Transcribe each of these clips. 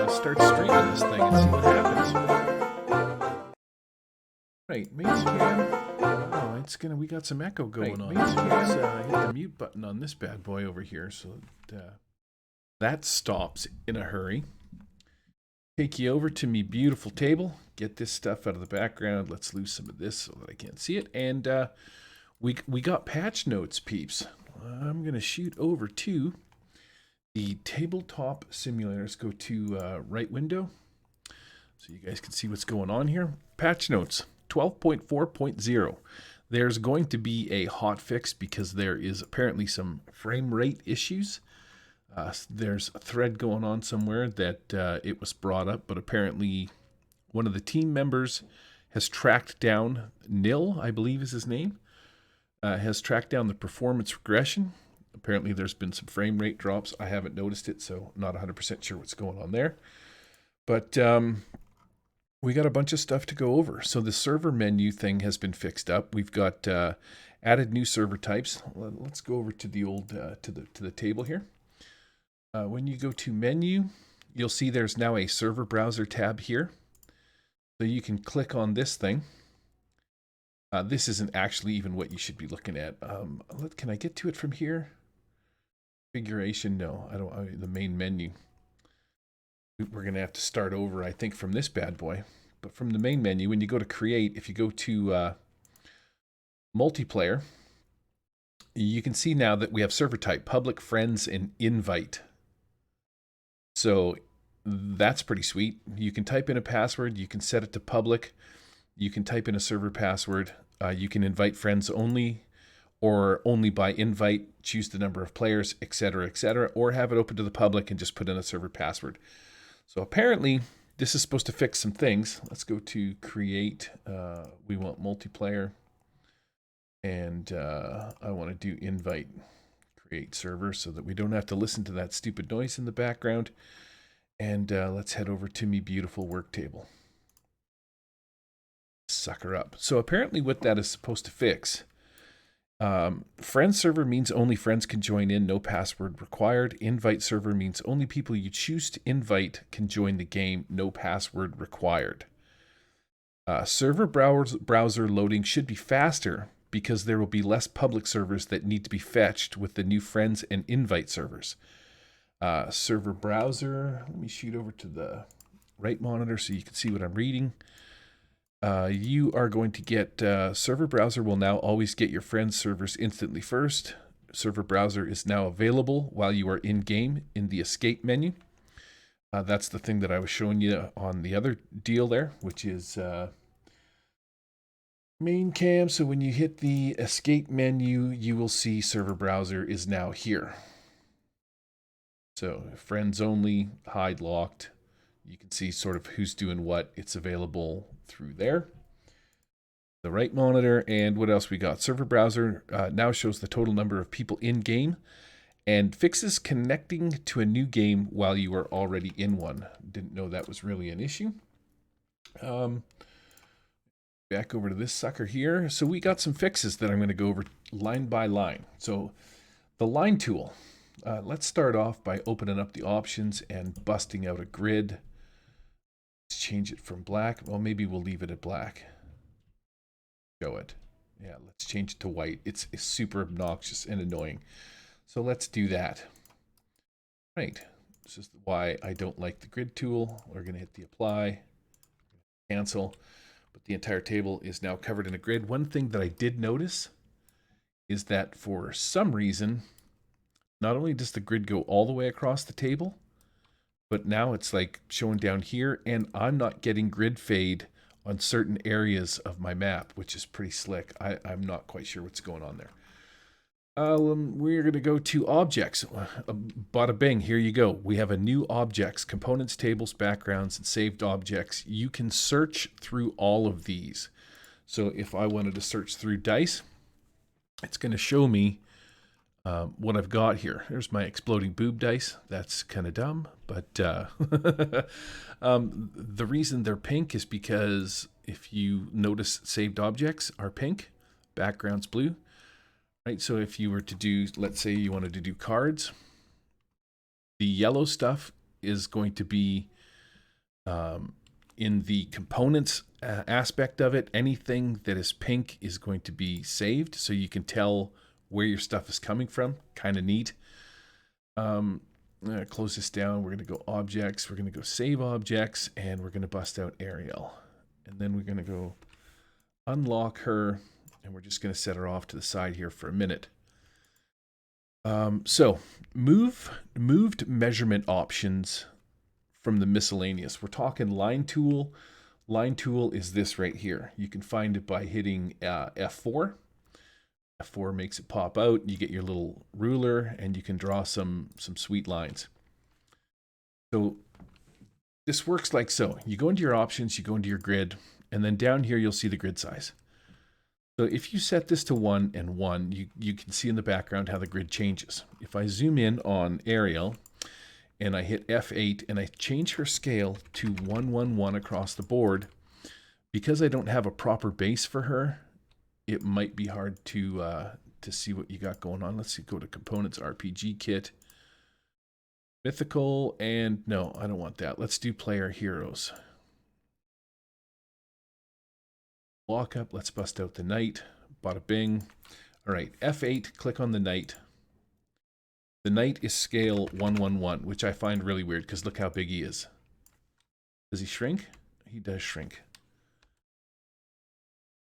start streaming this thing and see what happens. Right, main spam. Oh, it's gonna. We got some echo going on. Let's hit the mute button on this bad boy over here, so that stops in a hurry. Take you over to me beautiful table. Get this stuff out of the background. Let's lose some of this so that I can't see it. And we got patch notes, peeps. I'm gonna shoot over to the Tabletop Simulator. Let's go to right window so you guys can see what's going on here. Patch notes 12.4.0. There's going to be a hot fix because there is apparently some frame rate issues. There's a thread going on somewhere that it was brought up, but apparently one of the team members has tracked down, Nil, I believe is his name, has tracked down the performance regression. Apparently there's been some frame rate drops. I haven't noticed it, so not 100% sure what's going on there. But we got a bunch of stuff to go over. So the server menu thing has been fixed up. We've got added new server types. Let's go over to the old to the table here. When you go to menu, you'll see there's now a server browser tab here. So you can click on this thing. This isn't actually even what you should be looking at. Can I get to it from here? Configuration, no, I don't. The main menu. We're going to have to start over, I think, from this bad boy. But from the main menu, when you go to create, if you go to multiplayer, you can see now that we have server type, public, friends, and invite. So that's pretty sweet. You can type in a password. You can set it to public. You can type in a server password. You can invite friends only or only by invite, choose the number of players, etc., or have it open to the public and just put in a server password. So apparently this is supposed to fix some things. Let's go to create. We want multiplayer. And I want to do invite create server so that we don't have to listen to that stupid noise in the background. And let's head over to me beautiful work table. Sucker up. So apparently what that is supposed to fix. Friend server means only friends can join in, no password required. Invite server means only people you choose to invite can join the game, no password required. Server browser loading should be faster because there will be less public servers that need to be fetched with the new friends and invite servers. Server browser, let me shoot over to the right monitor so you can see what I'm reading. You are going to get server browser will now always get your friends servers instantly first. Server browser is now available while you are in game in the escape menu. That's the thing that I was showing you on the other deal there, which is main cam. So when you hit the escape menu, you will see server browser is now here. So friends only, hide locked. You can see sort of who's doing what. It's available through there. The right monitor, and what else we got? Server browser now shows the total number of people in game and fixes connecting to a new game while you are already in one. Didn't know that was really an issue. Back over to this sucker here. So we got some fixes that I'm going to go over line by line. So the line tool. Let's start off by opening up the options and busting out a grid. Let's change it from black. Well, maybe we'll leave it at black. Show it. Yeah, let's change it to white. It's super obnoxious and annoying. So let's do that. Right. This is why I don't like the grid tool. We're going to hit the apply, cancel. But the entire table is now covered in a grid. One thing that I did notice is that for some reason, not only does the grid go all the way across the table, but now it's like showing down here, and I'm not getting grid fade on certain areas of my map, which is pretty slick. I'm not quite sure what's going on there. We're going to go to objects. Bada bing, here you go. We have a new objects, components, tables, backgrounds, and saved objects. You can search through all of these. So if I wanted to search through dice, it's going to show me what I've got here. There's my exploding boob dice. That's kind of dumb, but the reason they're pink is because if you notice, saved objects are pink, background's blue, right? So if you were to do, let's say you wanted to do cards, the yellow stuff is going to be In the components aspect of it, anything that is pink is going to be saved, so you can tell where your stuff is coming from. Kind of neat. Close this down. We're going to go objects. We're going to go save objects, and we're going to bust out Ariel. And then we're going to go unlock her, and we're just going to set her off to the side here for a minute. So moved measurement options from the miscellaneous. We're talking line tool. Line tool is this right here. You can find it by hitting F4. F4 makes it pop out. You get your little ruler, and you can draw some sweet lines. So this works like so. You go into your options, you go into your grid, and then down here you'll see the grid size. So if you set this to 1 and 1, you can see in the background how the grid changes. If I zoom in on Ariel, and I hit F8, and I change her scale to 111 across the board, because I don't have a proper base for her, it might be hard to see what you got going on. Let's see, go to Components, RPG Kit, Mythical, and no, I don't want that. Let's do Player Heroes. Walk up, let's bust out the Knight, bada bing. All right, F8, click on the Knight. The Knight is scale 111, which I find really weird because look how big he is. Does he shrink? He does shrink.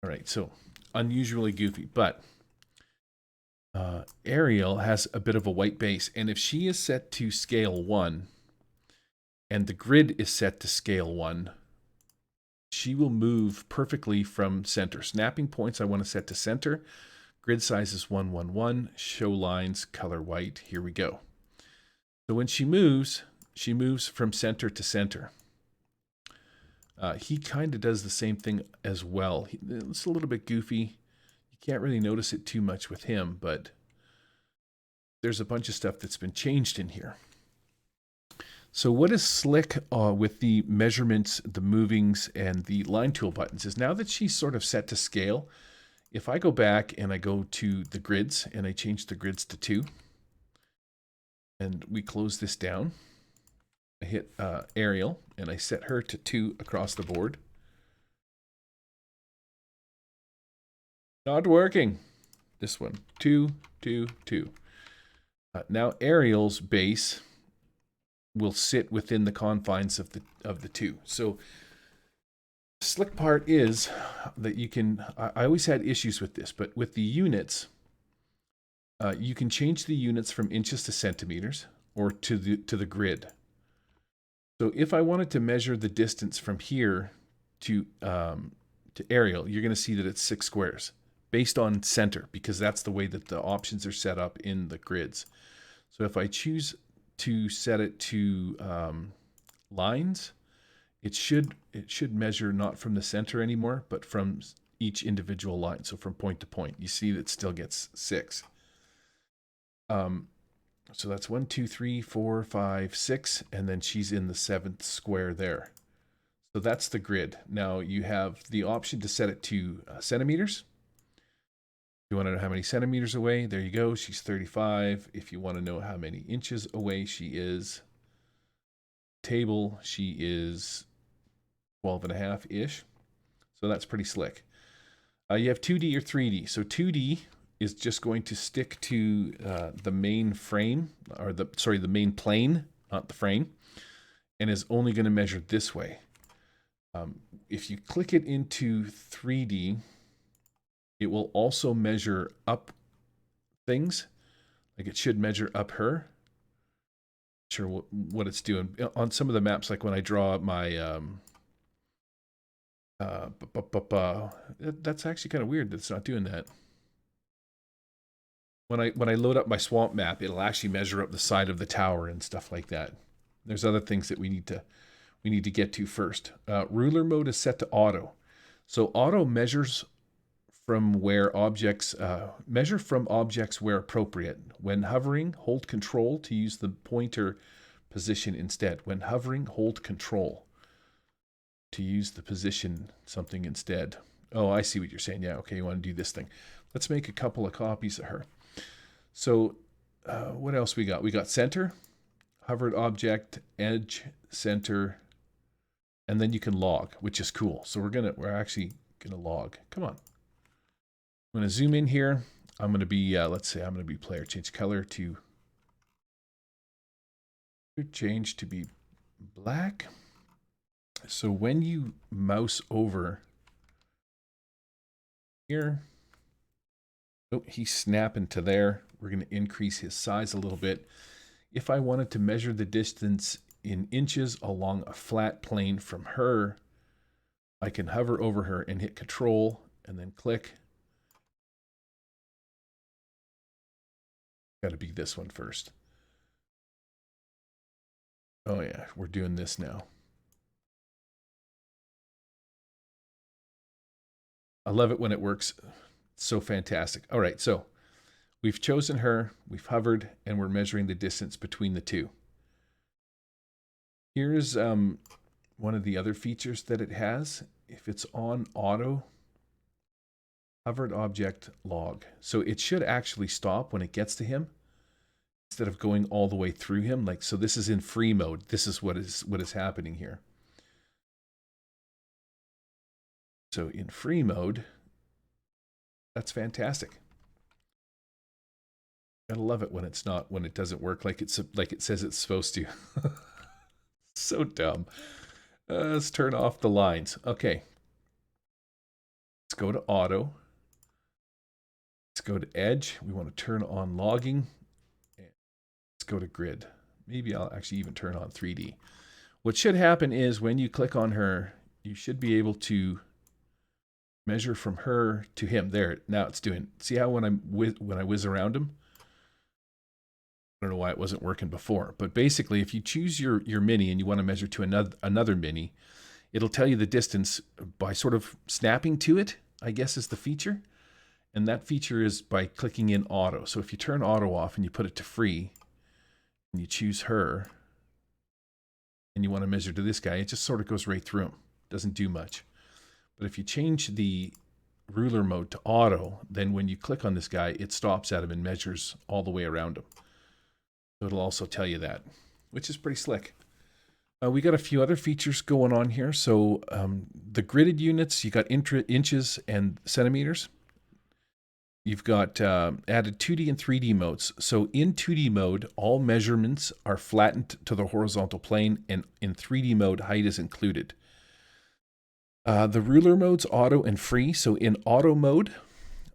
All right, so unusually goofy, but Ariel has a bit of a white base, and if she is set to scale 1 and the grid is set to scale 1, she will move perfectly from center. Snapping points I want to set to center. Grid size is 111. Show lines, color white. Here we go. So when she moves from center to center. He kind of does the same thing as well. It's a little bit goofy. You can't really notice it too much with him, but there's a bunch of stuff that's been changed in here. So what is slick with the measurements, the movings, and the line tool buttons is now that she's sort of set to scale, if I go back and I go to the grids and I change the grids to 2, and we close this down, I hit Ariel and I set her to 2 across the board. Not working. This one, 2, 2, 2. Now Ariel's base will sit within the confines of the 2. So the slick part is that you can, I always had issues with this, but with the units, you can change the units from inches to centimeters or to the grid. So if I wanted to measure the distance from here to Ariel, you're going to see that it's 6 squares based on center, because that's the way that the options are set up in the grids. So if I choose to set it to lines, it should measure not from the center anymore, but from each individual line. So from point to point, you see that it still gets 6. So that's 1, 2, 3, 4, 5, 6, and then she's in the 7th square there. So that's the grid. Now you have the option to set it to centimeters. If you want to know how many centimeters away, there you go. She's 35. If you want to know how many inches away she is, table, she is 12.5-ish. So that's pretty slick. You have 2D or 3D. So 2D is just going to stick to the main frame, or the main plane, not the frame, and is only going to measure this way. If you click it into 3D, it will also measure up things. Like it should measure up her. Not sure what it's doing. On some of the maps, like when I draw my that's actually kind of weird that it's not doing that. When I load up my swamp map, it'll actually measure up the side of the tower and stuff like that. There's other things that we need to get to first. Ruler mode is set to auto. So auto measures from where objects where appropriate. When hovering, hold control to use the pointer position instead. When hovering, hold control to use the position something instead. Oh, I see what you're saying. Yeah, okay, you want to do this thing. Let's make a couple of copies of her. So what else we got? We got center, hovered object, edge, center, And then you can log, which is cool. So we're actually gonna log. Come on. I'm gonna zoom in here. I'm gonna be let's say I'm gonna be player. Change color to be black. So when you mouse over here, oh, he's snapping to there. We're gonna increase his size a little bit. If I wanted to measure the distance in inches along a flat plane from her, I can hover over her and hit Control and then click. Got to be this one first. Oh yeah, we're doing this now. I love it when it works. It's so fantastic. All right, so we've chosen her, we've hovered, and we're measuring the distance between the two. Here's one of the other features that it has. If it's on auto, hovered object log. So it should actually stop when it gets to him instead of going all the way through him. Like, so this is in free mode. This is what is happening here. So in free mode, that's fantastic. Gotta love it when it doesn't work like it says it's supposed to. So dumb. Let's turn off the lines. Okay. Let's go to auto. Let's go to edge. We want to turn on logging. Let's go to grid. Maybe I'll actually even turn on 3D. What should happen is when you click on her, you should be able to measure from her to him. There, now it's doing. See how when I whiz around him? I don't know why it wasn't working before, but basically if you choose your mini and you want to measure to another mini, it'll tell you the distance by sort of snapping to it, I guess is the feature. And that feature is by clicking in auto. So if you turn auto off and you put it to free and you choose her and you want to measure to this guy, it just sort of goes right through him. Doesn't do much. But if you change the ruler mode to auto, then when you click on this guy, it stops at him and measures all the way around him. So it'll also tell you that, which is pretty slick. We got a few other features going on here. So the gridded units, you got inches and centimeters. You've got added 2D and 3D modes. So in 2D mode, all measurements are flattened to the horizontal plane, and in 3D mode, height is included. The ruler mode's auto and free. So in auto mode,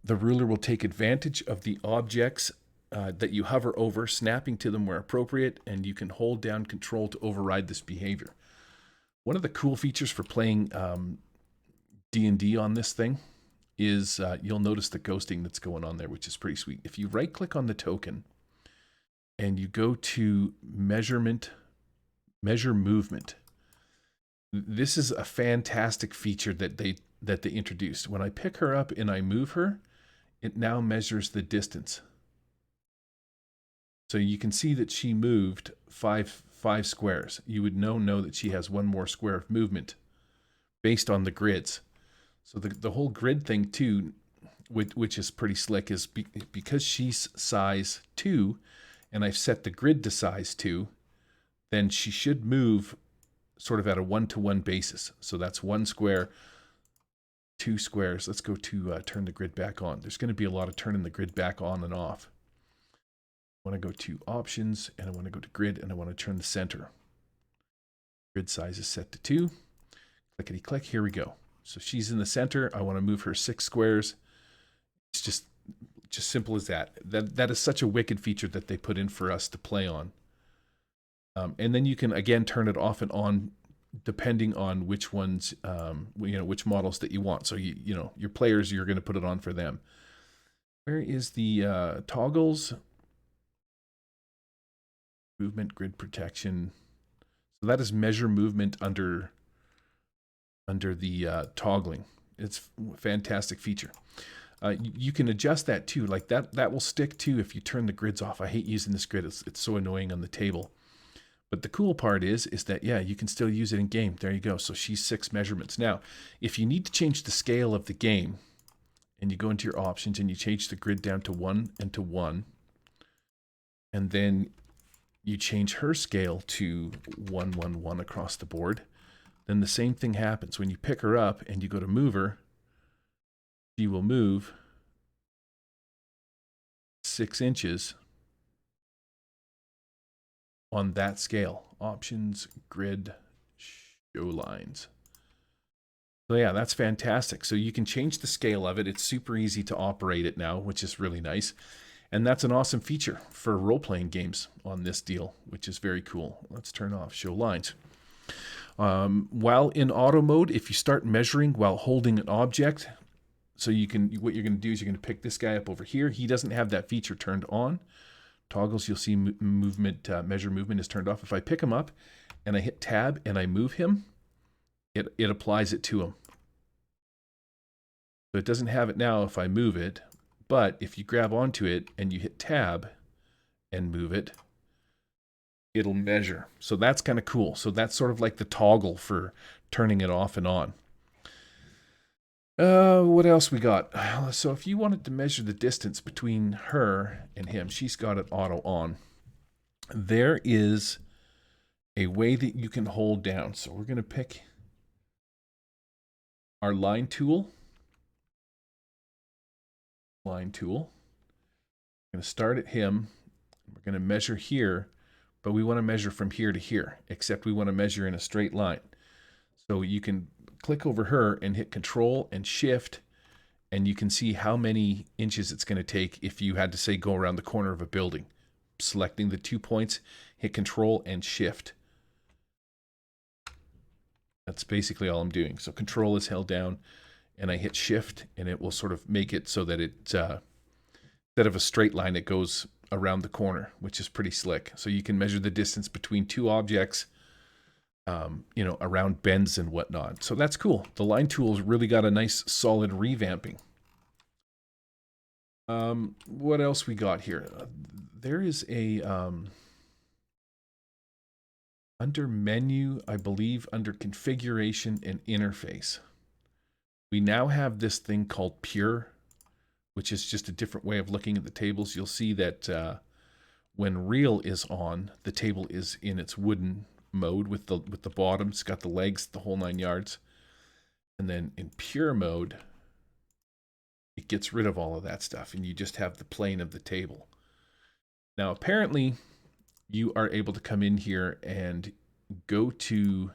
the ruler will take advantage of the objects that you hover over, snapping to them where appropriate, and you can hold down Control to override this behavior. One of the cool features for playing D&D on this thing is you'll notice the ghosting that's going on there, which is pretty sweet. If you right-click on the token and you go to measure movement, this is a fantastic feature that they introduced. When I pick her up and I move her, it now measures the distance. So you can see that she moved five squares. You would know that she has one more square of movement based on the grids. So the whole grid thing too, which is pretty slick, is because she's size 2 and I've set the grid to size 2, then she should move sort of at a 1-to-1 basis. So that's 1 square, 2 squares. Let's go to turn the grid back on. There's going to be a lot of turning the grid back on and off. I want to go to options and I want to go to grid and I want to turn the center. Grid size is set to 2. Clickety click. Here we go. So she's in the center. I want to move her 6 squares. It's just simple as that. That is such a wicked feature that they put in for us to play on. And then you can again turn it off and on depending on which ones, which models that you want. So your players, you're going to put it on for them. Where is the toggles? Movement, grid protection. So that is measure movement under the toggling. It's a fantastic feature. You can adjust that too. Like that will stick too if you turn the grids off. I hate using this grid. It's so annoying on the table. But the cool part is that, yeah, you can still use it in game. There you go. So she's 6 measurements. Now, if you need to change the scale of the game, and you go into your options and you change the grid down to 1 and to 1, and then you change her scale to 1, 1, 1 across the board, then the same thing happens. When you pick her up and you go to move her, she will move 6 inches on that scale. Options, grid, show lines. So yeah, that's fantastic. So you can change the scale of it. It's super easy to operate it now, which is really nice. And that's an awesome feature for role-playing games on this deal, which is very cool. Let's turn off show lines. While in auto mode, if you start measuring while holding an object, so you can, what you're going to do is you're going to pick this guy up over here. He doesn't have that feature turned on. Toggles, you'll see movement, measure movement is turned off. If I pick him up and I hit tab and I move him, it applies it to him. So it doesn't have it now if I move it, but if you grab onto it and you hit tab and move it, it'll measure. So that's kind of cool. So that's sort of like the toggle for turning it off and on. What else we got? So if you wanted to measure the distance between her and him, she's got it auto on. There is a way that you can hold down. So we're going to pick our line tool. Line tool. We're going to start at him. We're going to measure here, but we want to measure from here to here, except we want to measure in a straight line. So you can click over her and hit Control and Shift, and you can see how many inches it's going to take if you had to, say, go around the corner of a building. Selecting the 2 points, hit Control and Shift. That's basically all I'm doing. So Control is held down, and I hit Shift, and it will sort of make it so that it, instead of a straight line, it goes around the corner, which is pretty slick. So you can measure the distance between two objects, you know, around bends and whatnot. So that's cool. The line tool's really got a nice solid revamping. What else we got here? There is a, under menu, I believe under configuration and interface, we now have this thing called Pure, which is just a different way of looking at the tables. You'll see that when Real is on, the table is in its wooden mode with the bottom. It's got the legs, the whole 9 yards. And then in Pure mode, it gets rid of all of that stuff, and you just have the plane of the table. Now, apparently, you are able to come in here and go to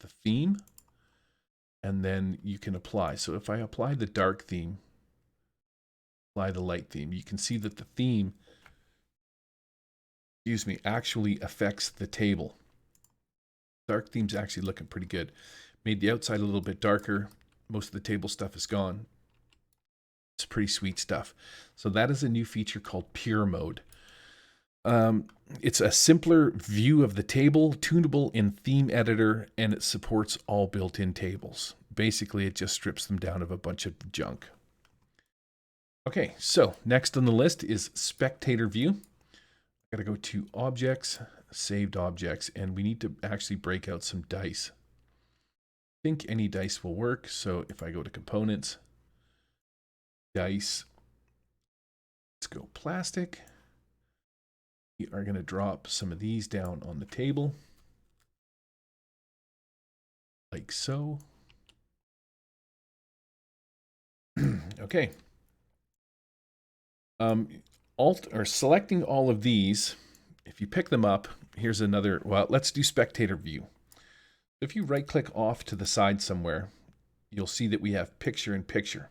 the theme, and then you can apply. So if I apply the dark theme, apply the light theme, you can see that the theme, excuse me, actually affects the table. Dark theme's actually looking pretty good. Made the outside a little bit darker. Most of the table stuff is gone. It's pretty sweet stuff. So that is a new feature called Pure Mode. It's a simpler view of the table, tunable in Theme Editor, and it supports all built-in tables. Basically, it just strips them down of a bunch of junk. Okay, so next on the list is Spectator View. I gotta go to Objects, Saved Objects, and we need to actually break out some dice. I think any dice will work, so if I go to Components, Dice, let's go Plastic. We are going to drop some of these down on the table, like so. Okay. Selecting all of these, if you pick them up, here's another, well, let's do Spectator View. If you right-click off to the side somewhere, you'll see that we have Picture-in-Picture.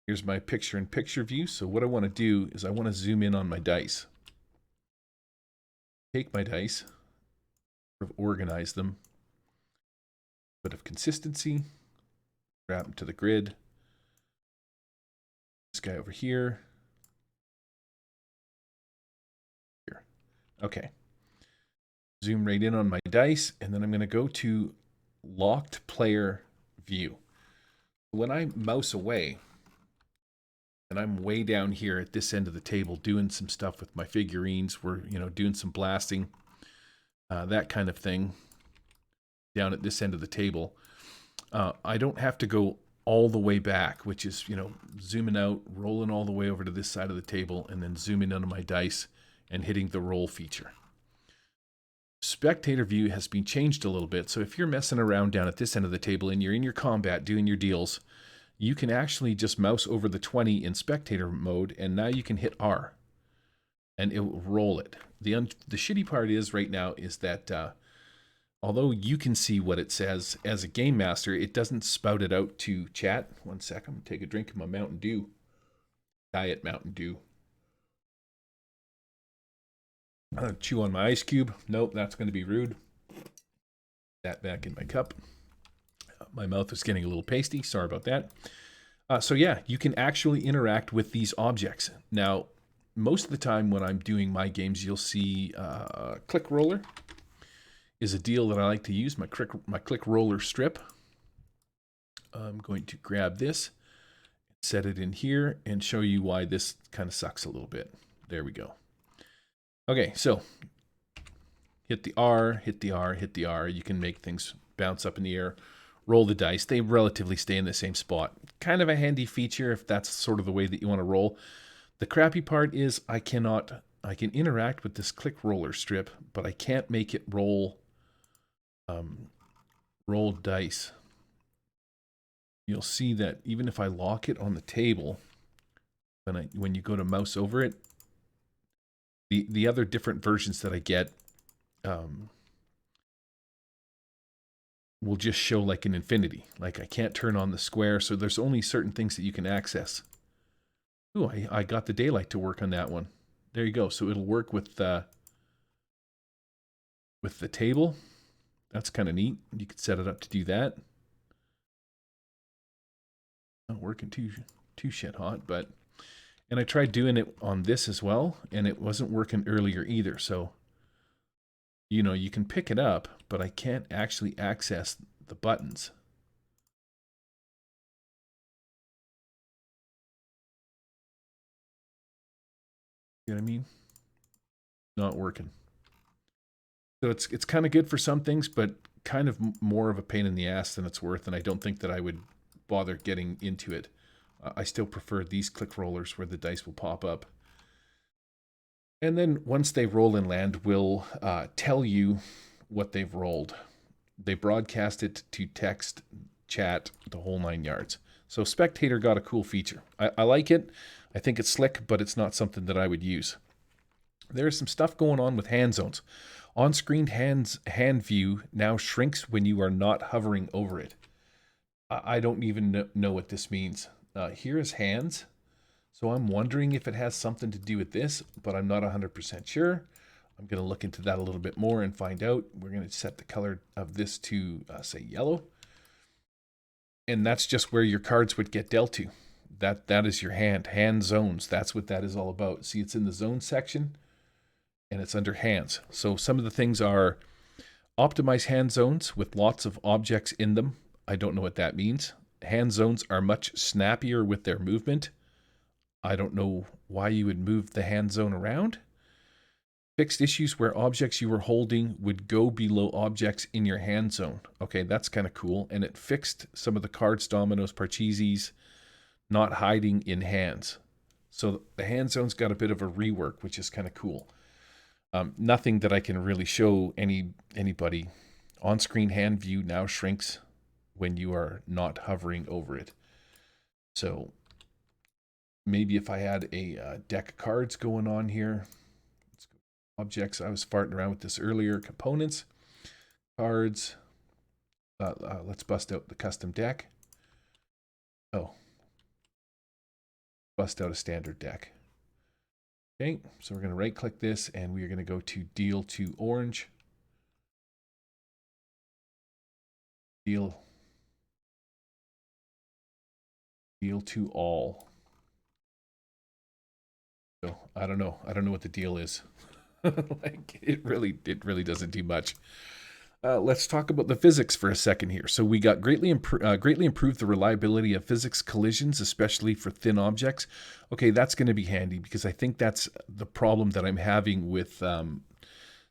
Here's my Picture-in-Picture view. So what I want to do is I want to zoom in on my dice. Take my dice, sort of organize them, bit of consistency, grab them to the grid. This guy over here. Here. Okay. Zoom right in on my dice, and then I'm going to go to Locked Player View. When I mouse away, and I'm way down here at this end of the table doing some stuff with my figurines. We're, you know, doing some blasting, that kind of thing down at this end of the table. I don't have to go all the way back, which is, you know, zooming out, rolling all the way over to this side of the table, and then zooming into my dice and hitting the roll feature. Spectator view has been changed a little bit. So if you're messing around down at this end of the table and you're in your combat doing your deals, you can actually just mouse over the 20 in spectator mode, and now you can hit R and it will roll it. The shitty part is right now is that although you can see what it says as a game master, it doesn't spout it out to chat. One sec, I'm going to take a drink of my Mountain Dew. Diet Mountain Dew. Chew on my ice cube. Nope, that's going to be rude. That back in my cup. My mouth is getting a little pasty. Sorry about that. So yeah, you can actually interact with these objects. Now, most of the time when I'm doing my games, you'll see click roller is a deal that I like to use, my click roller strip. I'm going to grab this, set it in here, and show you why this kind of sucks a little bit. There we go. Okay, so hit the R, hit the R, hit the R. You can make things bounce up in the air, roll the dice. They relatively stay in the same spot. Kind of a handy feature if that's sort of the way that you want to roll. The crappy part is I can interact with this click roller strip, but I can't make it roll dice. You'll see that even if I lock it on the table, when you go to mouse over it, the other different versions that I get will just show like an infinity. Like I can't turn on the square, so there's only certain things that you can access. Ooh, I got the daylight to work on that one. There you go. So it'll work with the table. That's kind of neat. You could set it up to do that. Not working too shit hot, but... And I tried doing it on this as well, and it wasn't working earlier either. So, you know, you can pick it up, but I can't actually access the buttons. You know what I mean? Not working. So it's kind of good for some things, but kind of more of a pain in the ass than it's worth, and I don't think that I would bother getting into it. I still prefer these click rollers where the dice will pop up. And then once they roll and land, we'll tell you what they've rolled. They broadcast it to text, chat, the whole 9 yards. So Spectator got a cool feature. I like it. I think it's slick, but it's not something that I would use. There's some stuff going on with hand zones. On-screen hand view now shrinks when you are not hovering over it. I don't even know what this means. Here is hands. So I'm wondering if it has something to do with this, but I'm not 100% sure. I'm going to look into that a little bit more and find out. We're going to set the color of this to, say, yellow. And that's just where your cards would get dealt to. That is your hand zones. That's what that is all about. See, it's in the zone section, and it's under hands. So some of the things are optimize hand zones with lots of objects in them. I don't know what that means. Hand zones are much snappier with their movement. I don't know why you would move the hand zone around. Fixed issues where objects you were holding would go below objects in your hand zone. Okay, that's kind of cool. And it fixed some of the cards, dominoes, parcheesi's, not hiding in hands. So the hand zone's got a bit of a rework, which is kind of cool. Nothing that I can really show anybody. On-screen hand view now shrinks when you are not hovering over it. So maybe if I had a deck of cards going on here. Let's go objects. I was farting around with this earlier. Components, cards. Let's bust out the custom deck. Oh. Bust out a standard deck. Okay, so we're going to right click this and we are going to go to deal to orange. Deal to all. So I don't know what the deal is. Like it really doesn't do much. Let's talk about the physics for a second here. So we got greatly improved the reliability of physics collisions, especially for thin objects. Okay, that's going to be handy because I think that's the problem that I'm having with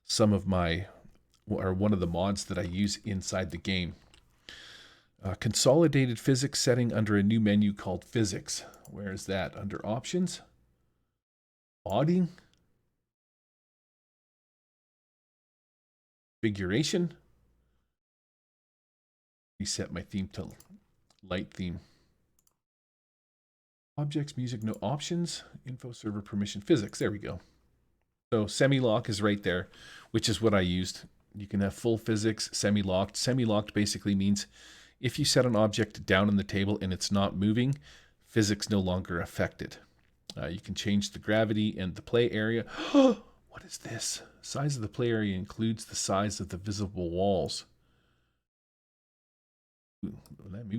some of my, or one of the mods that I use inside the game. Consolidated physics setting under a new menu called physics. Where is that? Under options? Modding? configuration. Reset my theme to light theme. Objects, music, no options. Info, server, permission, physics. There we go. So semi-lock is right there, which is what I used. You can have full physics, semi-locked. Semi-locked basically means if you set an object down on the table and it's not moving, physics no longer affected. You can change the gravity and the play area. What is this? Size of the play area includes the size of the visible walls. Ooh,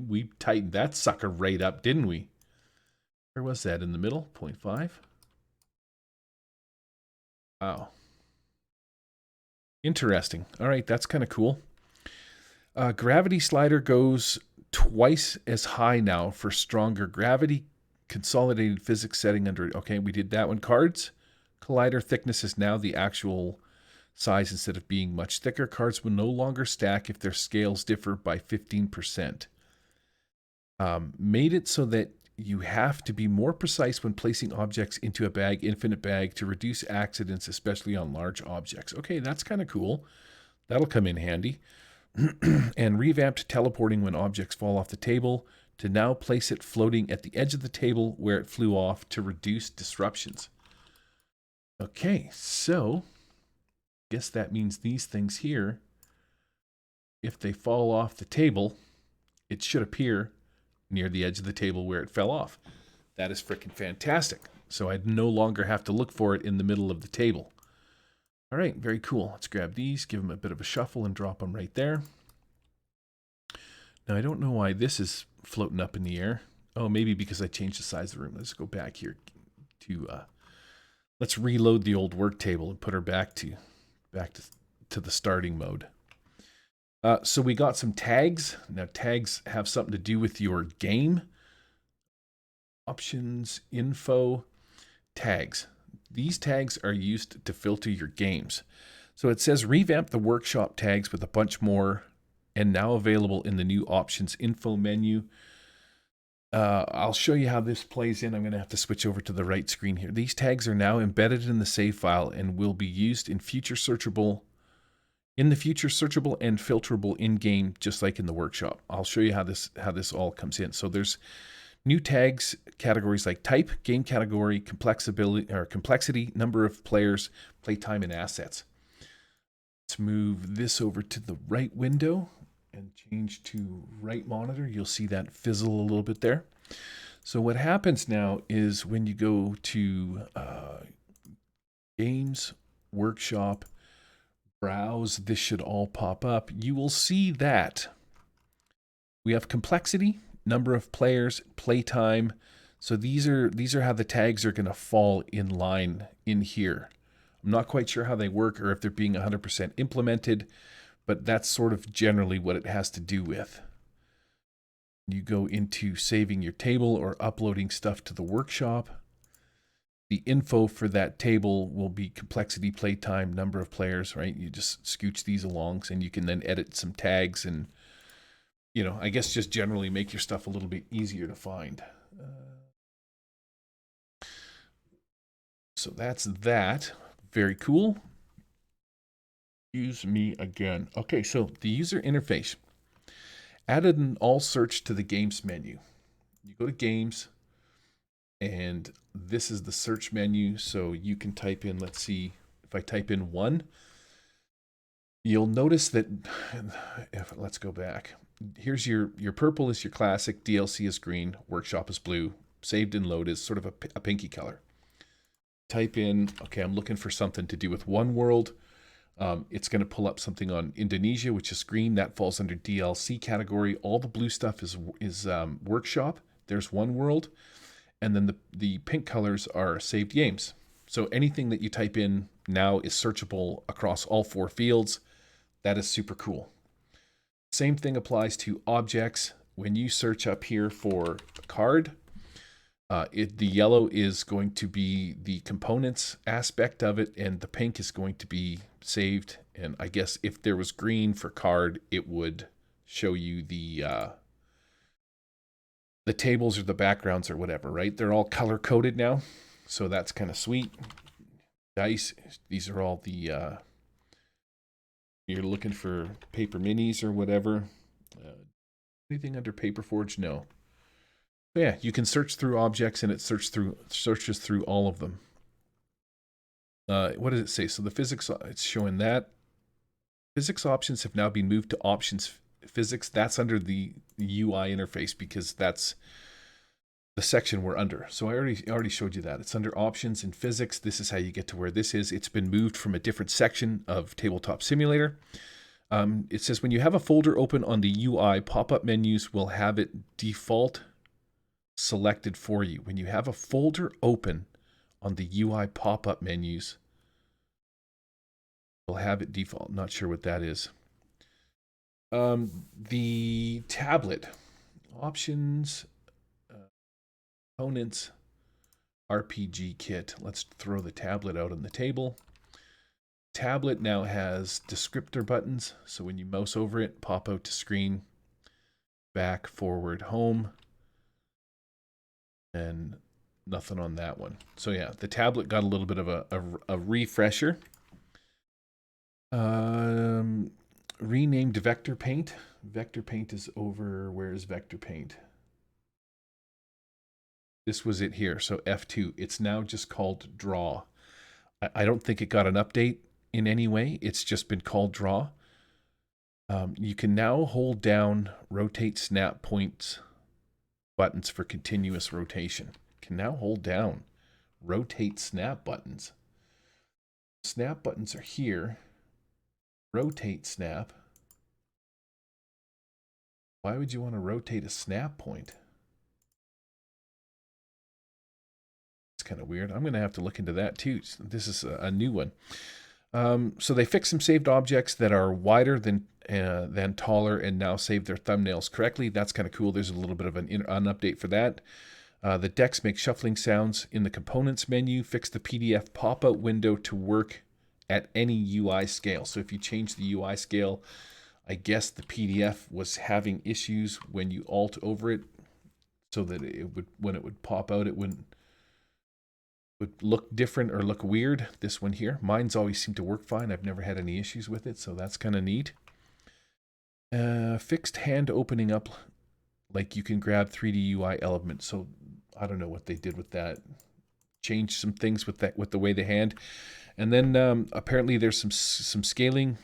we tightened that sucker right up, didn't we? Where was that? In the middle? 0.5? Wow. Interesting. All right, that's kind of cool. Gravity slider goes twice as high now for stronger gravity. Consolidated physics setting under... Okay, we did that one. Cards. Collider thickness is now the actual size instead of being much thicker. Cards will no longer stack if their scales differ by 15%. Made it so that you have to be more precise when placing objects into a bag, infinite bag, to reduce accidents, especially on large objects. Okay, that's kind of cool. That'll come in handy. And revamped teleporting when objects fall off the table to now place it floating at the edge of the table where it flew off to reduce disruptions. Okay, so I guess that means these things here, if they fall off the table, it should appear near the edge of the table where it fell off. That is freaking fantastic. So I'd no longer have to look for it in the middle of the table. All right, very cool. Let's grab these, give them a bit of a shuffle and drop them right there. Now, I don't know why this is floating up in the air. Oh, maybe because I changed the size of the room. Let's go back here to, let's reload the old work table and put her back to the starting mode. So we got some tags. Now, tags have something to do with your game. Options, info, tags. These tags are used to filter your games. So it says revamp the workshop tags with a bunch more and now available in the new options info menu. I'll show you how this plays in. I'm going to have to switch over to the right screen here. These tags are now embedded in the save file and will be used in the future searchable and filterable in-game, just like in the workshop. I'll show you how this all comes in. So there's new tags, categories like type, game category, complexity, number of players, playtime, and assets. Let's move this over to the right window and change to right monitor. You'll see that fizzle a little bit there. So what happens now is when you go to games, workshop, browse, this should all pop up. You will see that we have complexity, number of players, playtime. So these are how the tags are going to fall in line in here. I'm not quite sure how they work or if they're being 100% implemented, but that's sort of generally what it has to do with. You go into saving your table or uploading stuff to the workshop. The info for that table will be complexity, playtime, number of players, right? You just scooch these along and you can then edit some tags and, you know, I guess just generally make your stuff a little bit easier to find. So that's that. Very cool. Use me again. Okay, so the user interface. Added an all search to the games menu. You go to games, and this is the search menu. So you can type in, let's see, if I type in 1, you'll notice that, let's go back. Here's your purple is your classic, DLC is green, workshop is blue, saved and load is sort of a pinky color. Type in, okay, I'm looking for something to do with One World. It's going to pull up something on Indonesia, which is green. That falls under DLC category. All the blue stuff is workshop. There's One World. And then the pink colors are saved games. So anything that you type in now is searchable across all 4 fields. That is super cool. Same thing applies to objects. When you search up here for a card, the yellow is going to be the components aspect of it, and the pink is going to be saved. And I guess if there was green for card, it would show you the tables or the backgrounds or whatever, right? They're all color coded now, so that's kind of sweet. Dice, these are all the you're looking for paper minis or whatever. Anything under Paperforge? No. But yeah, you can search through objects and it searches through all of them. What does it say? So the physics, it's showing that physics options have now been moved to options physics. That's under the UI interface because that's the section we're under. So I already showed you that. It's under options in physics. This is how you get to where this is. It's been moved from a different section of Tabletop Simulator. It says when you have a folder open on the UI, pop-up menus will have it default selected for you. When you have a folder open on the UI pop-up menus, we'll have it default. Not sure what that is. The tablet options, components, RPG kit. Let's throw the tablet out on the table. Tablet now has descriptor buttons, so when you mouse over it, pop out to screen, back, forward, home, and nothing on that one. So yeah, the tablet got a little bit of a refresher. Renamed Vector Paint. Vector Paint is over. Where is Vector Paint? This was it here. So F2. It's now just called Draw. I don't think it got an update in any way. It's just been called Draw. You can now hold down rotate snap points buttons for continuous rotation. Can now hold down rotate snap buttons. Snap buttons are here. Rotate snap. Why would you want to rotate a snap point? It's kind of weird. I'm going to have to look into that too. This is a new one. So they fixed some saved objects that are wider than taller and now save their thumbnails correctly. That's kind of cool. There's a little bit of an update for that. The decks make shuffling sounds in the components menu. Fix the PDF pop-out window to work at any UI scale. So if you change the UI scale, I guess the PDF was having issues when you alt over it, so that it would, when it would pop out, it would look different or look weird. This one here, mine's always seemed to work fine. I've never had any issues with it, so that's kind of neat. Fixed hand opening up, like you can grab 3D UI elements. So I don't know what they did with that. Changed some things with that, with the way the hand. And then apparently there's some scaling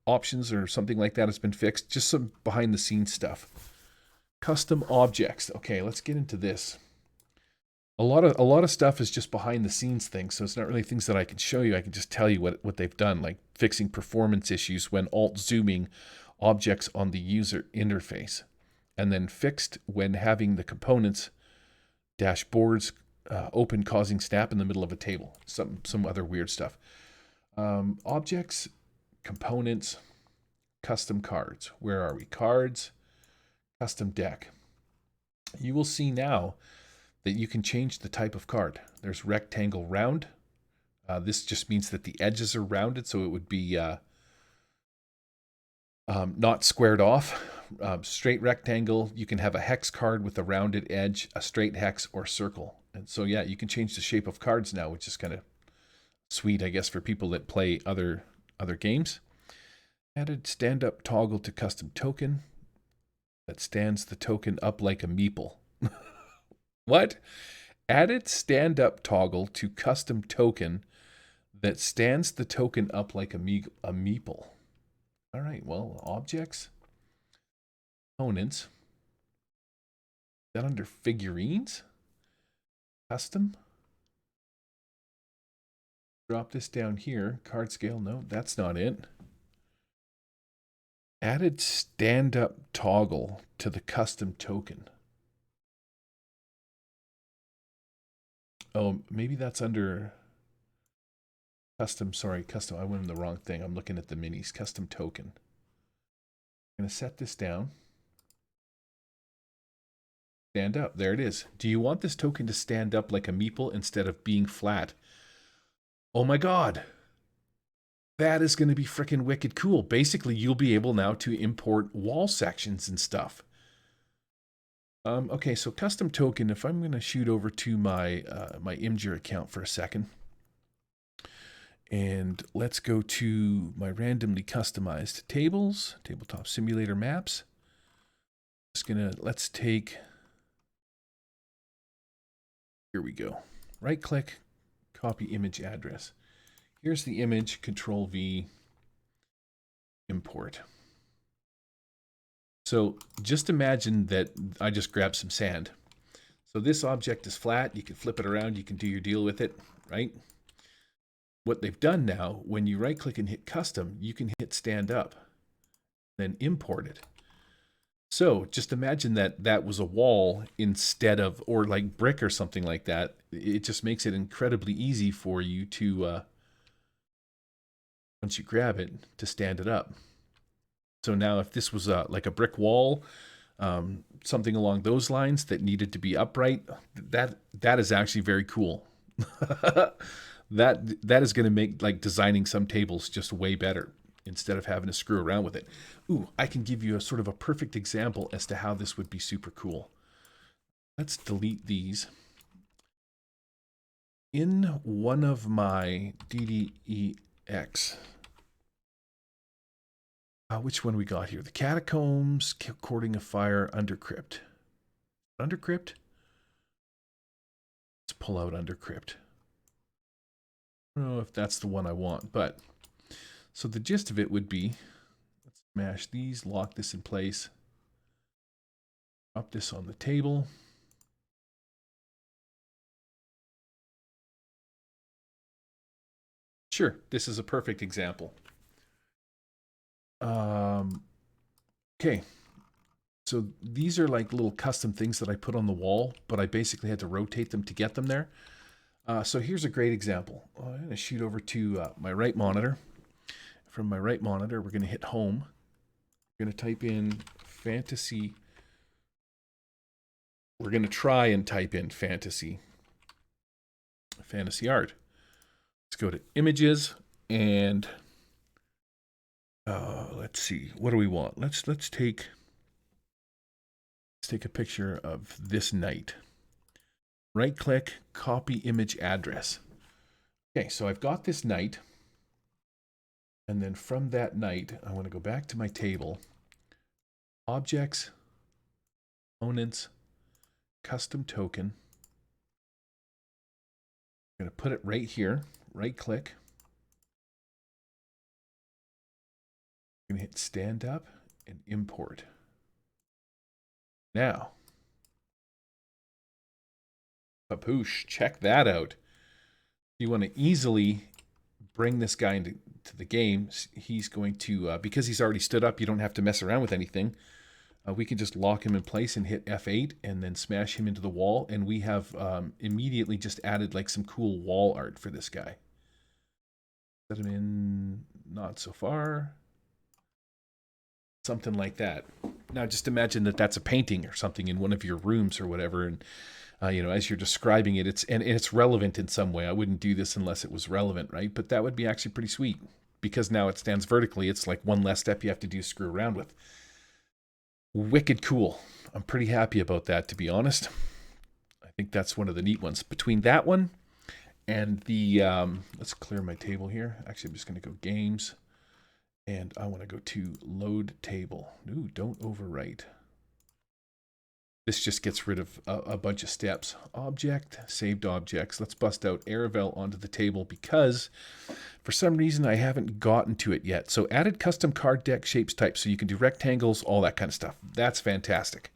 options or something like that has been fixed. Just some behind the scenes stuff. Custom objects. Okay, let's get into this. A lot of stuff is just behind the scenes things, so it's not really things that I can show you. I can just tell you what they've done, like fixing performance issues when alt zooming objects on the user interface, and then fixed when having the components dashboards open, causing snap in the middle of a table. Some other weird stuff. Objects, components, custom cards. Where are we? Cards, custom deck. You will see now that you can change the type of card. There's rectangle round. This just means that the edges are rounded, so it would be not squared off. Straight rectangle, you can have a hex card with a rounded edge, a straight hex, or circle. And so yeah, you can change the shape of cards now, which is kind of sweet, I guess, for people that play other games. Added stand-up toggle to custom token that stands the token up like a meeple. What? Added stand-up toggle to custom token that stands the token up like a meeple. All right, well, objects, components. Is that under figurines? Custom? Drop this down here. Card scale, no, that's not it. Added stand-up toggle to the custom token. Oh, maybe that's under custom. Sorry, custom. I went in the wrong thing. I'm looking at the minis. Custom token. I'm going to set this down. Stand up. There it is. Do you want this token to stand up like a meeple instead of being flat? Oh my God. That is going to be freaking wicked cool. Basically, you'll be able now to import wall sections and stuff. Okay, so custom token, if I'm going to shoot over to my my Imgur account for a second, And let's go to my randomly customized tables, Tabletop Simulator Maps. Let's take, here we go. Right click, copy image address. Here's the image, Control V, import. So just imagine that I just grabbed some sand. So this object is flat, you can flip it around, you can do your deal with it, right? What they've done now, when you right click and hit custom, you can hit stand up, then import it. So just imagine that that was a wall instead of, or like brick or something like that. It just makes it incredibly easy for you to, once you grab it, to stand it up. So now if this was like a brick wall, something along those lines that needed to be upright, that is actually very cool. that is going to make like designing some tables just way better instead of having to screw around with it. Ooh, I can give you a sort of a perfect example as to how this would be super cool. Let's delete these. In one of my DDEX, which one we got here? The Catacombs, Courting of Fire, Undercrypt. Undercrypt? Let's pull out Undercrypt. I don't know if that's the one I want, but so the gist of it would be, let's smash these, lock this in place, drop this on the table. Sure, this is a perfect example. Okay, so these are like little custom things that I put on the wall, but I basically had to rotate them to get them there. So here's a great example. I'm going to shoot over to my right monitor. From my right monitor, we're going to hit home. We're going to type in fantasy. We're going to try and type in fantasy art. Let's go to images and let's see. What do we want? Let's take a picture of this knight. Right click, copy image address. Okay, so I've got this knight. And then from that knight, I want to go back to my table. Objects, components, custom token. I'm going to put it right here. Right click. I'm going to hit stand up and import. Now, papoosh, check that out. You want to easily bring this guy into the game. He's going to, because he's already stood up, you don't have to mess around with anything. We can just lock him in place and hit F8 and then smash him into the wall. And we have immediately just added like some cool wall art for this guy. Set him in, not so far. Something like that. Now just imagine that that's a painting or something in one of your rooms or whatever. And you know, as you're describing it, it's relevant in some way. I wouldn't do this unless it was relevant, right? But that would be actually pretty sweet because now it stands vertically. It's like one less step you have to do screw around with. Wicked cool. I'm pretty happy about that, to be honest. I think that's one of the neat ones. Between that one and the, let's clear my table here. Actually, I'm just going to go games. And I want to go to load table. Ooh, don't overwrite. This just gets rid of a bunch of steps. Object, saved objects. Let's bust out Aravel onto the table because for some reason I haven't gotten to it yet. So added custom card deck shapes types. So you can do rectangles, all that kind of stuff. That's fantastic.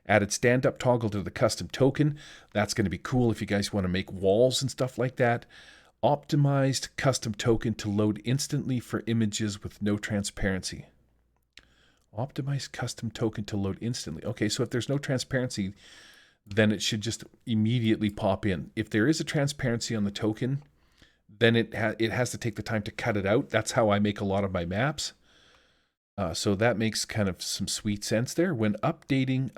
Added stand-up toggle to the custom token. That's going to be cool if you guys want to make walls and stuff like that. Optimized custom token to load instantly for images with no transparency. Optimize custom token to load instantly. Okay, so if there's no transparency, then it should just immediately pop in. If there is a transparency on the token, then it has to take the time to cut it out. That's how I make a lot of my maps. So that makes kind of some sweet sense there. When updating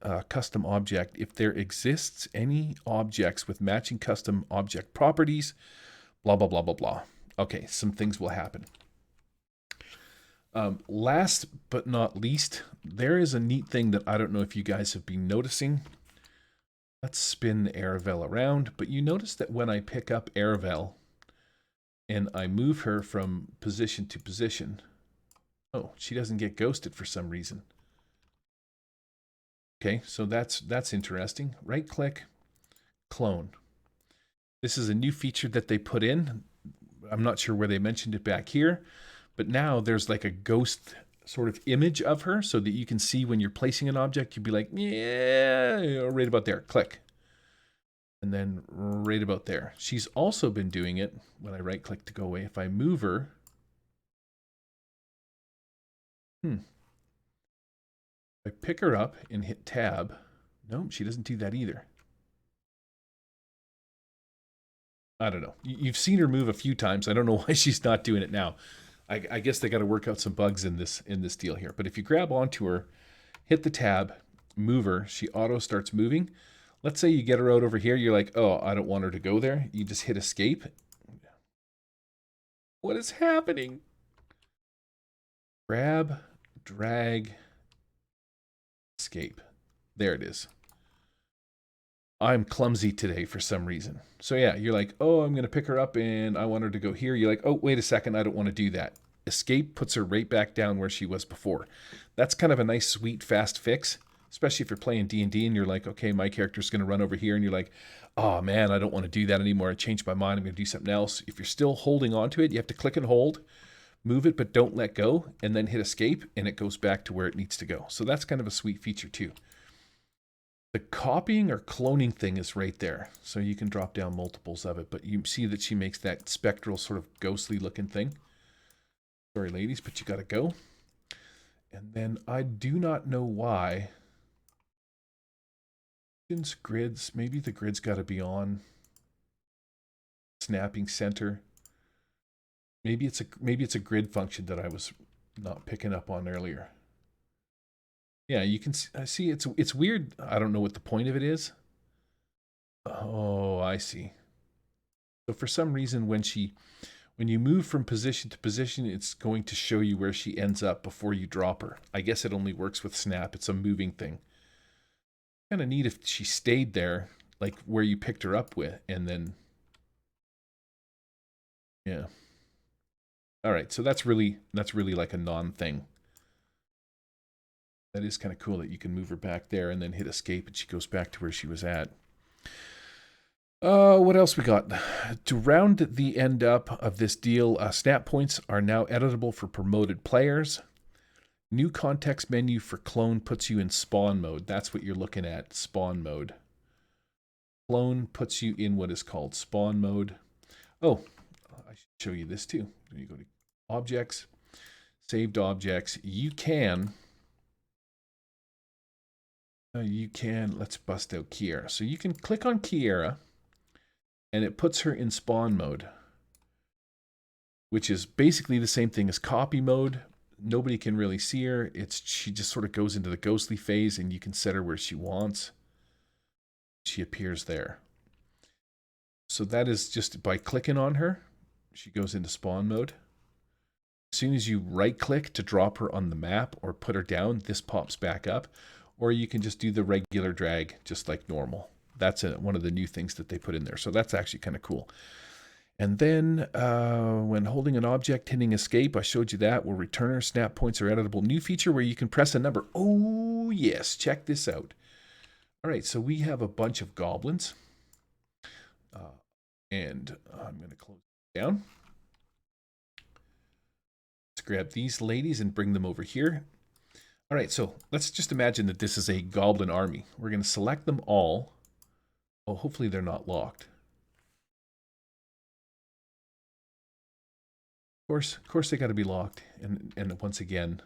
a custom object, if there exists any objects with matching custom object properties, blah, blah, blah, blah, blah. Okay, some things will happen. Last but not least, there is a neat thing that I don't know if you guys have been noticing. Let's spin Aravel around, but you notice that when I pick up Aravel, and I move her from position to position. Oh, she doesn't get ghosted for some reason. Okay, so that's interesting. Right click, clone. This is a new feature that they put in. I'm not sure where they mentioned it back here, but now there's like a ghost sort of image of her so that you can see when you're placing an object, you'd be like, yeah, right about there, click. And then right about there. She's also been doing it when I right click to go away. If I move her, I pick her up and hit tab. Nope, she doesn't do that either. I don't know. You've seen her move a few times. I don't know why she's not doing it now. I guess they got to work out some bugs in this deal here. But if you grab onto her, hit the tab, move her, she auto starts moving. Let's say you get her out over here. You're like, oh, I don't want her to go there. You just hit escape. What is happening? Grab, drag, escape. There it is. I'm clumsy today for some reason. So yeah, you're like, oh, I'm going to pick her up and I want her to go here. You're like, oh, wait a second. I don't want to do that. Escape puts her right back down where she was before. That's kind of a nice, sweet, fast fix, especially if you're playing D&D and you're like, okay, my character's going to run over here. And you're like, oh man, I don't want to do that anymore. I changed my mind. I'm going to do something else. If you're still holding on to it, you have to click and hold, move it, but don't let go, and then hit escape and it goes back to where it needs to go. So that's kind of a sweet feature too. The copying or cloning thing is right there. So you can drop down multiples of it, but you see that she makes that spectral sort of ghostly looking thing. Sorry, ladies, but you got to go. And then I do not know why. Grids, maybe the grid's got to be on. Snapping center. Maybe it's a grid function that I was not picking up on earlier. Yeah, you can see it's weird. I don't know what the point of it is. Oh, I see. So for some reason, when you move from position to position, it's going to show you where she ends up before you drop her. I guess it only works with snap. It's a moving thing. Kind of neat if she stayed there, like where you picked her up with, and then, yeah. All right, so that's really like a non-thing. That is kind of cool that you can move her back there and then hit escape and she goes back to where she was at. What else we got? To round the end up of this deal, snap points are now editable for promoted players. New context menu for clone puts you in spawn mode. That's what you're looking at, spawn mode. Clone puts you in what is called spawn mode. Oh, I should show you this too. When you go to objects, saved objects, you can, let's bust out Kiera. So you can click on Kiera and it puts her in spawn mode, which is basically the same thing as copy mode. Nobody can really see her. She just sort of goes into the ghostly phase and you can set her where she wants. She appears there. So that is just by clicking on her, she goes into spawn mode. As soon as you right click to drop her on the map or put her down, this pops back up. Or you can just do the regular drag just like normal. That's one of the new things that they put in there. So that's actually kind of cool. And then when holding an object, hitting escape, I showed you that. Will return her. Snap points are editable. New feature where you can press a number. Oh, yes. Check this out. All right, so we have a bunch of goblins. And I'm going to close it down. Let's grab these ladies and bring them over here. All right, so let's just imagine that this is a goblin army. We're going to select them all. Oh, hopefully they're not locked. Of course they got to be locked. And once again,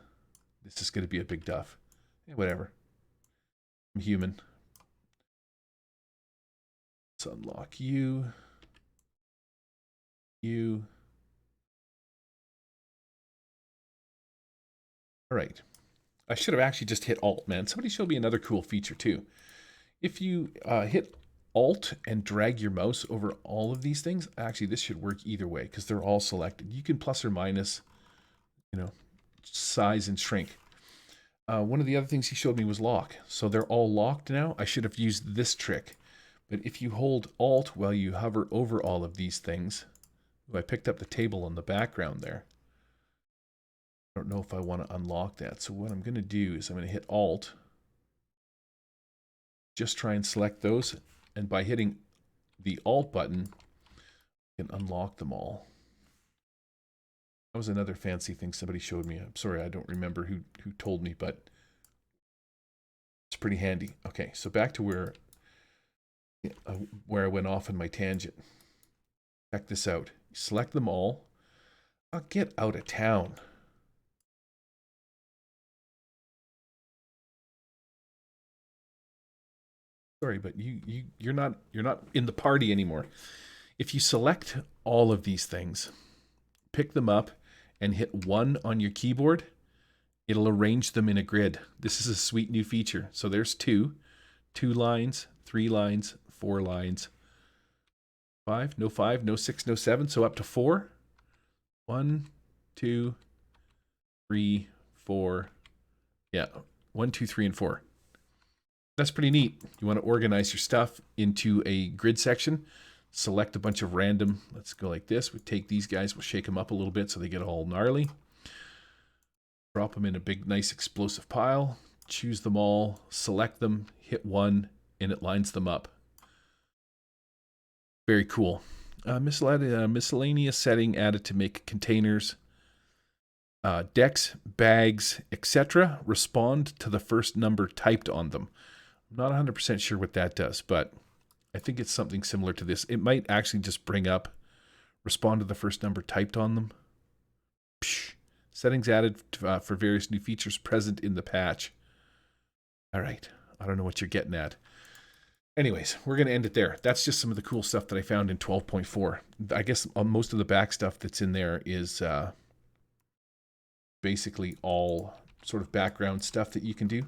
this is going to be a big duff. Yeah, whatever. I'm human. Let's unlock you. You. All right. I should have actually just hit Alt, man. Somebody showed me another cool feature too. If you hit Alt and drag your mouse over all of these things, actually this should work either way because they're all selected. You can plus or minus, size and shrink. One of the other things he showed me was lock. So they're all locked now. I should have used this trick. But if you hold Alt while you hover over all of these things, Ooh, I picked up the table in the background there. I don't know if I want to unlock that. So what I'm going to do is I'm going to hit Alt. Just try and select those. And by hitting the Alt button, I can unlock them all. That was another fancy thing somebody showed me. I'm sorry, I don't remember who told me, but it's pretty handy. Okay, so back to where I went off on my tangent. Check this out. Select them all. I'll get out of town. Sorry, but you're not in the party anymore. If you select all of these things, pick them up and hit 1 on your keyboard, it'll arrange them in a grid. This is a sweet new feature. So there's 2 lines, 3 lines, 4 lines, 5, no 6, no 7, so up to 4. 1, 2, 3, 4. Yeah, 1, 2, 3, and 4. That's pretty neat. You want to organize your stuff into a grid section. Select a bunch of random. Let's go like this. We take these guys. We'll shake them up a little bit so they get all gnarly. Drop them in a big, nice, explosive pile. Choose them all. Select them. Hit 1, and it lines them up. Very cool. Miscellaneous setting added to make containers. Decks, bags, etc. respond to the first number typed on them. I'm not 100% sure what that does, but I think it's something similar to this. It might actually just bring up, respond to the first number typed on them. Psh. Settings added for various new features present in the patch. All right. I don't know what you're getting at. Anyways, we're going to end it there. That's just some of the cool stuff that I found in 12.4. I guess most of the back stuff that's in there is basically all sort of background stuff that you can do.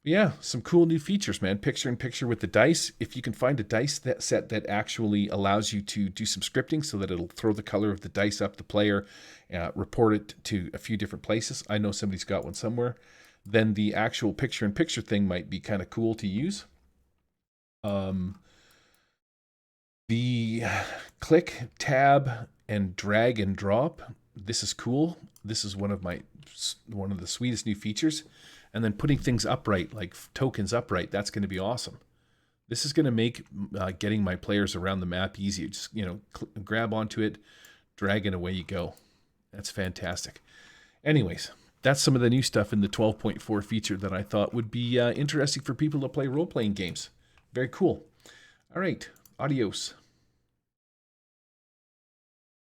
Yeah, some cool new features, man. Picture-in-picture with the dice. If you can find a dice set that actually allows you to do some scripting so that it'll throw the color of the dice up the player, report it to a few different places. I know somebody's got one somewhere. Then the actual picture-in-picture thing might be kind of cool to use. The click, tab, and drag and drop. This is cool. This is one of the sweetest new features. And then putting things upright, like tokens upright, that's going to be awesome. This is going to make getting my players around the map easier. Just, grab onto it, drag, and away you go. That's fantastic. Anyways, that's some of the new stuff in the 12.4 feature that I thought would be interesting for people to play role-playing games. Very cool. All right, adios.